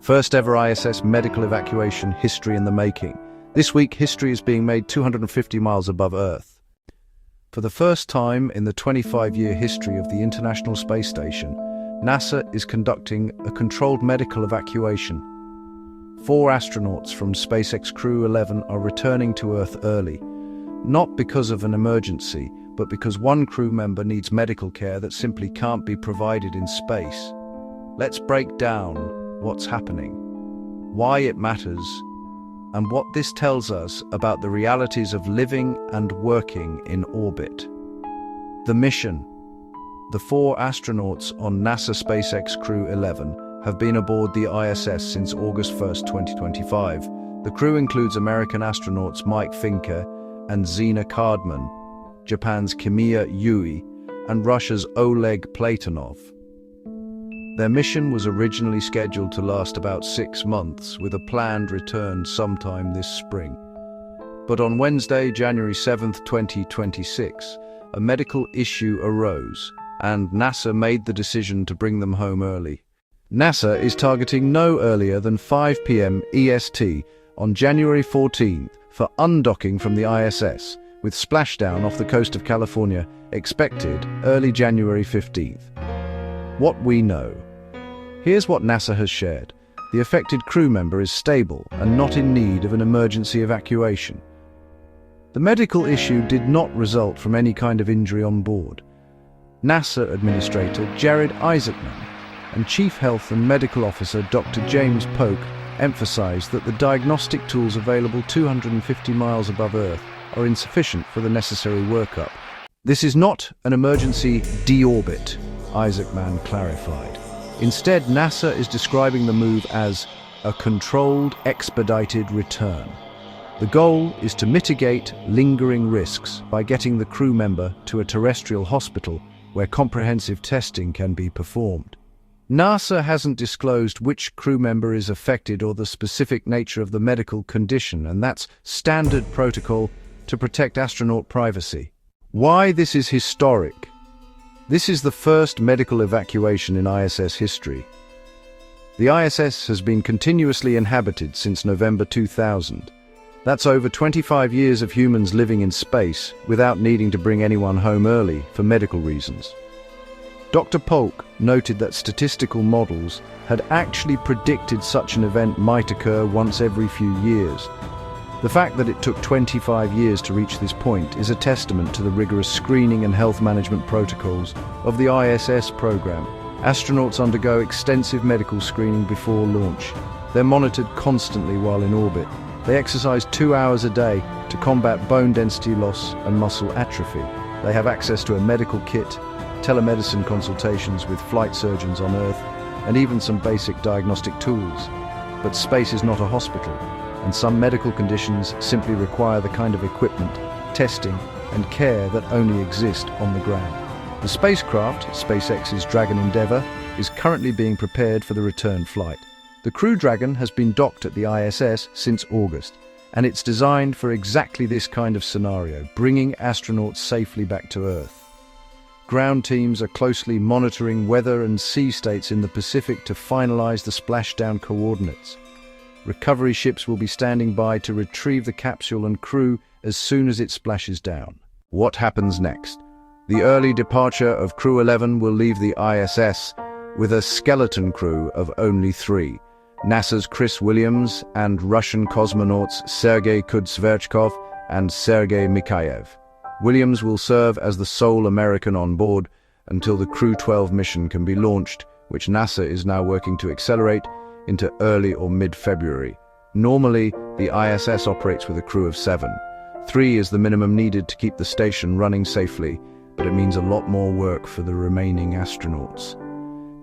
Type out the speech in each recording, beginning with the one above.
First ever ISS medical evacuation, history in the making. This week, history is being made 250 miles above Earth. For the first time in the 25-year history of the International Space Station, NASA is conducting a controlled medical evacuation. 4 astronauts from SpaceX Crew 11 are returning to Earth early, not because of an emergency, but because one crew member needs medical care that simply can't be provided in space. Let's break down what's happening, why it matters, and what this tells us about the realities of living and working in orbit. The mission. The 4 astronauts on NASA SpaceX Crew 11 have been aboard the ISS since August 1, 2025. The crew includes American astronauts Mike Fincke and Zena Cardman, Japan's Kimiya Yui, and Russia's Oleg Platonov. Their mission was originally scheduled to last about 6 months, with a planned return sometime this spring. But on Wednesday, January 7, 2026, a medical issue arose, and NASA made the decision to bring them home early. NASA is targeting no earlier than 5 p.m. EST on January 14th for undocking from the ISS, with splashdown off the coast of California expected early January 15th. What we know. Here's what NASA has shared. The affected crew member is stable and not in need of an emergency evacuation. The medical issue did not result from any kind of injury on board. NASA Administrator Jared Isaacman and Chief Health and Medical Officer Dr. James Polk emphasized that the diagnostic tools available 250 miles above Earth are insufficient for the necessary workup. This is not an emergency deorbit, Isaacman clarified. Instead, NASA is describing the move as a controlled, expedited return. The goal is to mitigate lingering risks by getting the crew member to a terrestrial hospital where comprehensive testing can be performed. NASA hasn't disclosed which crew member is affected or the specific nature of the medical condition, and that's standard protocol to protect astronaut privacy. Why this is historic? This is the first medical evacuation in ISS history. The ISS has been continuously inhabited since November 2000. That's over 25 years of humans living in space without needing to bring anyone home early for medical reasons. Dr. Polk noted that statistical models had actually predicted such an event might occur once every few years. The fact that it took 25 years to reach this point is a testament to the rigorous screening and health management protocols of the ISS program. Astronauts undergo extensive medical screening before launch. They're monitored constantly while in orbit. They exercise 2 hours a day to combat bone density loss and muscle atrophy. They have access to a medical kit, telemedicine consultations with flight surgeons on Earth, and even some basic diagnostic tools. But space is not a hospital, and some medical conditions simply require the kind of equipment, testing, and care that only exist on the ground. The spacecraft, SpaceX's Dragon Endeavour, is currently being prepared for the return flight. The Crew Dragon has been docked at the ISS since August, and it's designed for exactly this kind of scenario, bringing astronauts safely back to Earth. Ground teams are closely monitoring weather and sea states in the Pacific to finalize the splashdown coordinates. Recovery ships will be standing by to retrieve the capsule and crew as soon as it splashes down. What happens next? The early departure of Crew 11 will leave the ISS with a skeleton crew of only 3, NASA's Chris Williams and Russian cosmonauts Sergei Kudzverchkov and Sergei Mikhayev. Williams will serve as the sole American on board until the Crew 12 mission can be launched, which NASA is now working to accelerate into early or mid-February. Normally, the ISS operates with a crew of 7. 3 is the minimum needed to keep the station running safely, but it means a lot more work for the remaining astronauts.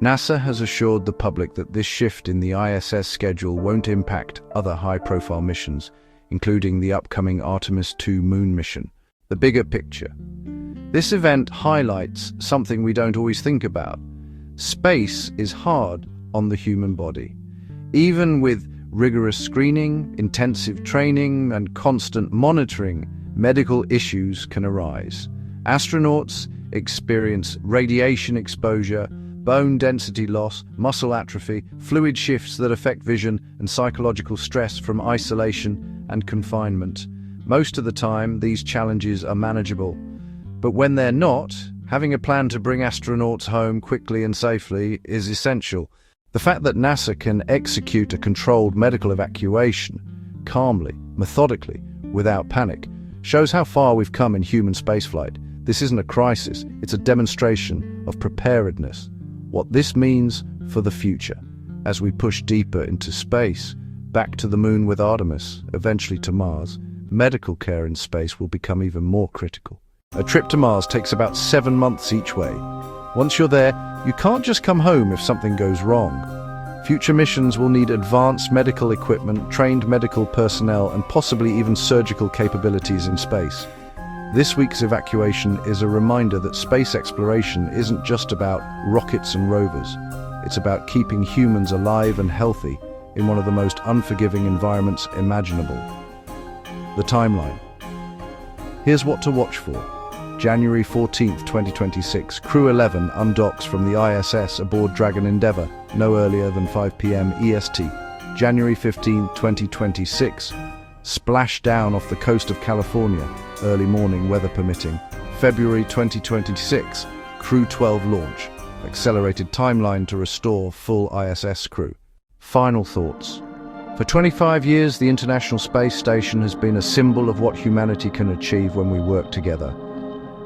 NASA has assured the public that this shift in the ISS schedule won't impact other high-profile missions, including the upcoming Artemis II moon mission. The bigger picture. This event highlights something we don't always think about. Space is hard on the human body. Even with rigorous screening, intensive training, and constant monitoring, medical issues can arise. Astronauts experience radiation exposure, bone density loss, muscle atrophy, fluid shifts that affect vision, and psychological stress from isolation and confinement. Most of the time, these challenges are manageable. But when they're not, having a plan to bring astronauts home quickly and safely is essential. The fact that NASA can execute a controlled medical evacuation calmly, methodically, without panic, shows how far we've come in human spaceflight. This isn't a crisis, it's a demonstration of preparedness. What this means for the future, as we push deeper into space, back to the moon with Artemis, eventually to Mars, medical care in space will become even more critical. A trip to Mars takes about 7 months each way. Once you're there, you can't just come home if something goes wrong. Future missions will need advanced medical equipment, trained medical personnel, and possibly even surgical capabilities in space. This week's evacuation is a reminder that space exploration isn't just about rockets and rovers. It's about keeping humans alive and healthy in one of the most unforgiving environments imaginable. The timeline. Here's what to watch for. January 14th, 2026, Crew 11 undocks from the ISS aboard Dragon Endeavour, no earlier than 5 p.m. EST. January 15th, 2026, Splashdown off the coast of California, early morning weather permitting. February 2026, Crew 12 launch, accelerated timeline to restore full ISS crew. Final thoughts. For 25 years, the International Space Station has been a symbol of what humanity can achieve when we work together.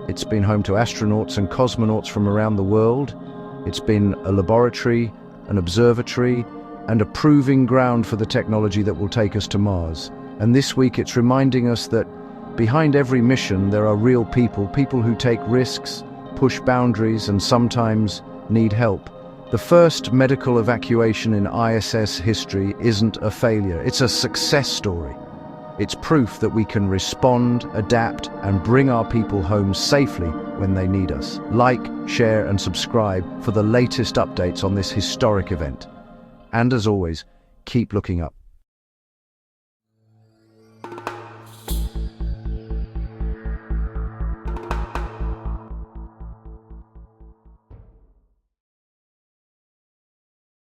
It's been home to astronauts and cosmonauts from around the world. It's been a laboratory, an observatory, and a proving ground for the technology that will take us to Mars. And this week it's reminding us that behind every mission there are real people, people who take risks, push boundaries, and sometimes need help. The first medical evacuation in ISS history isn't a failure, it's a success story. It's proof that we can respond, adapt, and bring our people home safely when they need us. Like, share, and subscribe for the latest updates on this historic event. And as always, keep looking up.